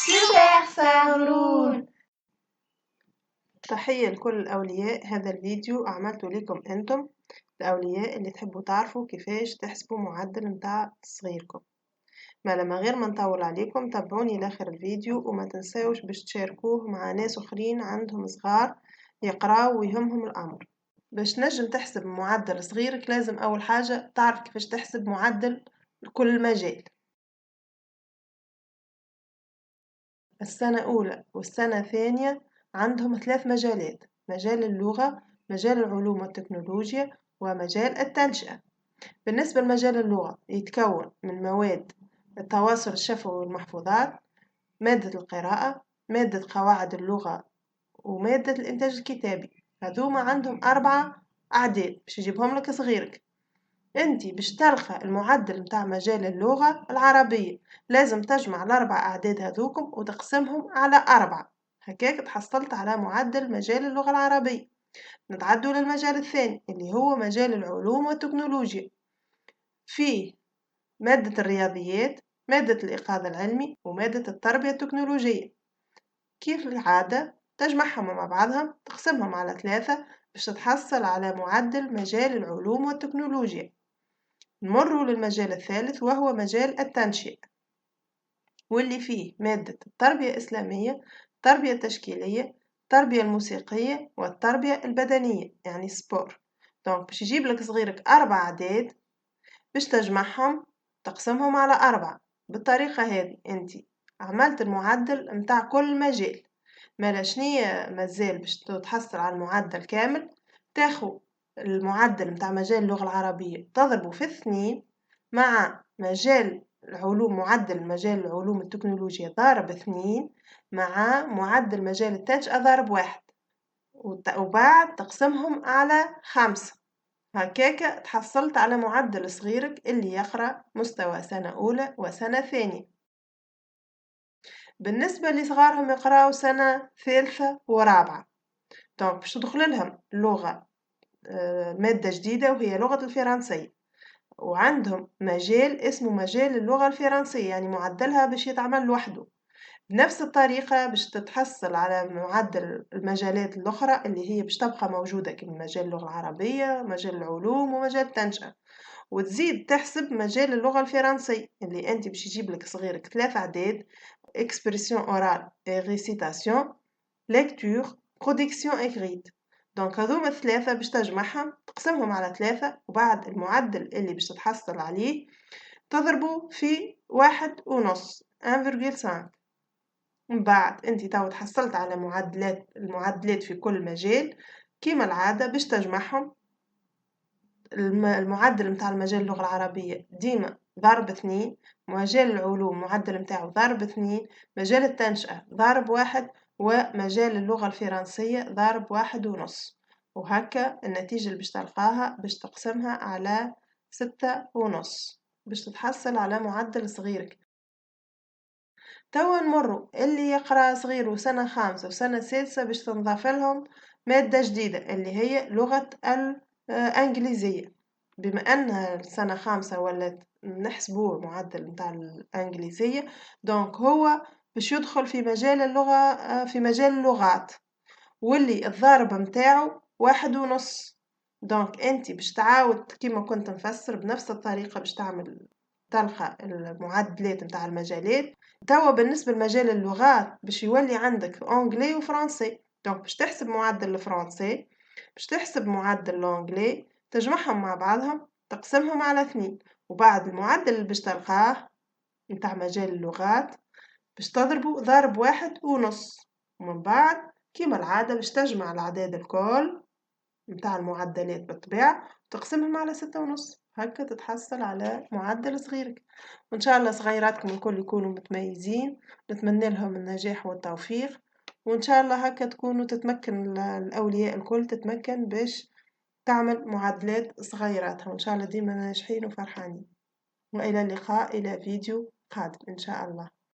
سوبر سهلون. تحية لكل الأولياء. هذا الفيديو عملته لكم أنتم الأولياء اللي تحبوا تعرفوا كيفاش تحسبوا معدل متاع تصغيركم. ما غير ما نطول عليكم، تابعوني لاخر الفيديو وما تنساوش باش تشاركوه مع ناس أخرين عندهم صغار يقراوا ويهمهم الأمر. باش نجم تحسب معدل صغيرك لازم أول حاجة تعرف كيفاش تحسب معدل لكل مجال. السنة أولى والسنة ثانية عندهم 3 مجالات: مجال اللغة، مجال العلوم والتكنولوجيا، ومجال التنشئة. بالنسبة لمجال اللغة يتكون من مواد التواصل الشفوي والمحفوظات، مادة القراءة، مادة قواعد اللغة، ومادة الإنتاج الكتابي. هذوما عندهم 4 أعداد باش يجيبهم لك صغيرك. انتي باش تلقى المعدل متاع مجال اللغة العربية لازم تجمع ال4 أعداد هذوكم وتقسمهم على 4، هكاك تحصلت على معدل مجال اللغة العربية. نتعدوا للمجال الثاني اللي هو مجال العلوم والتكنولوجيا، فيه مادة الرياضيات، مادة الإيقاظ العلمي، ومادة التربية التكنولوجية. كيف العادة تجمعهم مع بعضهم تقسمهم على 3 باش تحصل على معدل مجال العلوم والتكنولوجيا. نمروا للمجال الثالث وهو مجال التنشئة، واللي فيه مادة التربية الإسلامية، التربية التشكيلية، التربية الموسيقية، والتربية البدنية يعني سبور. دونك باش يجيب لك صغيرك 4 أعداد باش تجمعهم تقسمهم على 4. بالطريقة هذه انت عملت المعدل متاع كل مجال. ما شنية مازال باش تحصل على المعدل كامل، تاخو المعدل متاع مجال اللغة العربية تضربه في 2 مع مجال العلوم، معدل مجال العلوم التكنولوجيا ضارب 2 مع معدل مجال التنشئة ضارب 1، وبعد تقسمهم على 5. هكاك تحصلت على معدل صغيرك اللي يقرأ مستوى سنة أولى وسنة ثانية. بالنسبة لصغارهم يقرأوا سنة ثالثة ورابعة، دونك باش تدخل لهم لغة مادة جديدة وهي لغة الفرنسية، وعندهم مجال اسمه مجال اللغة الفرنسية يعني معدلها باش يتعمل لوحده. بنفس الطريقة باش تتحصل على معدل المجالات الأخرى اللي هي باش تبقى موجودة كما مجال اللغة العربية، مجال العلوم، ومجال التنشئة. وتزيد تحسب مجال اللغة الفرنسية اللي أنت باش يجيب لك صغيرك 3 أعداد: expression orale et récitation, lecture, production écrite. دونك هذوما 3 باش تجمعهم تقسمهم على 3، وبعد المعدل اللي باش تتحصل عليه تضربه في 1.5 1.5. من بعد انت تو تحصلت على المعدلات في كل مجال كما العادة باش تجمعهم. المعدل متاع المجال اللغة العربية ديما ضرب 2، مجال العلوم معدل متاعه ضرب 2، مجال التنشئة ضرب 1، ومجال اللغة الفرنسية ضرب 1.5. وهكا النتيجة اللي باش تلقاها باش تقسمها على 6.5 باش تتحصل على معدل صغيرك. توا نمروا اللي يقرأ صغير سنة 5 وسنة 6 باش تنضاف لهم مادة جديدة اللي هي لغة الإنجليزية. بما أن السنة 5 ولات نحسبوه معدل متاع الإنجليزية، دونك هو باش يدخل في مجال اللغة في مجال اللغات، واللي الضارب متاعه 1.5. دونك انت باش تعاود كما كنت نفسر بنفس الطريقة باش تلقى المعدلات متاع المجالات. توا بالنسبة لمجال اللغات باش يولي عندك أنجلي وفرنسي، دونك باش تحسب معدل الفرنسي باش تحسب معدل الأنجلي تجمعهم مع بعضهم تقسمهم على 2، وبعد المعدل اللي باش تلقاه متاع مجال اللغات باش تضربه ضرب 1.5. ومن بعد كما العادة باش تجمع الأعداد الكل متاع المعدلات بالطبيعة وتقسمهم على 6.5، هكا تتحصل على معدل صغيرك. وإن شاء الله صغيراتكم الكل يكونوا متميزين، نتمنى لهم النجاح والتوفيق، وإن شاء الله هكا تكونوا تتمكن الأولياء الكل تتمكن باش تعمل معدلات صغيراتها، وإن شاء الله ديما ناجحين وفرحانين. وإلى اللقاء إلى فيديو قادم إن شاء الله.